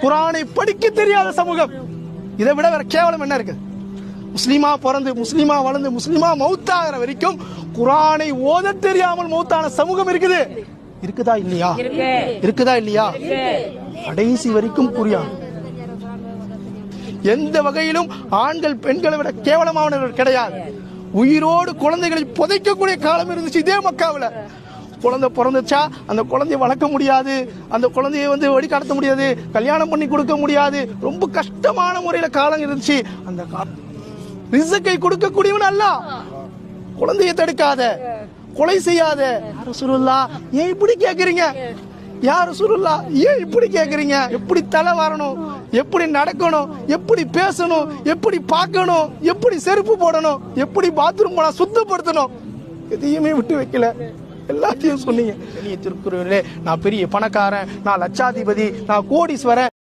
குர்ஆனை படிக்க தெரியாத சமூகம். இதை விட வேற கேவலம் என்ன இருக்கு? முஸ்லிமா பிறந்து முஸ்லிமா வளர்ந்து முஸ்லிமா மௌத்தாகிற வரைக்கும் குர்ஆனை ஓத தெரியாமல் மௌத்தான சமூகம் இருக்குது. இருக்குதா இல்லையா? இருக்குதா இல்லையா? கடைசி வரைக்கும் புரியாது. எந்த வகையிலும் ஆண்கள் பெண்களை விட கேவலமானவர்கள் கிடையாது. உயிரோடு குழந்தைகளை புதைக்கக்கூடிய காலம் இருந்துச்சு இதே மக்காவில். குழந்தை பிறந்துச்சா அந்த குழந்தைய வளர்க்க முடியாது, அந்த குழந்தைய வழிகாட்ட முடியாது, கல்யாணம் பண்ணி கொடுக்க முடியாது. ரொம்ப கஷ்டமான முறையில காலம் இருந்துச்சு. அந்த ரிஸ்கை கொடுக்கக்கூடியவன் அல்லாஹ். குழந்தையை தடுக்காத, கொலை செய்யாத. யா ரசூலுல்லாஹ் ஏன் இப்படி கேக்குறீங்க? யா ரசூலுல்லாஹ் ஏன் இப்படி கேக்குறீங்க? எப்படி தலை வரணும், எப்படி நடக்கணும், எப்படி பேசணும், எப்படி பார்க்கணும், எப்படி செருப்பு போடணும், எப்படி பாத்ரூம் போனா சுத்தப்படுத்தணும், எதையுமே விட்டு வைக்கல. எல்லாத்தையும் சொன்னீங்க. திருக்குறளே நான் பெரிய பணக்காரன், நான் லட்சாதிபதி, நான் கோடீஸ்வரன்.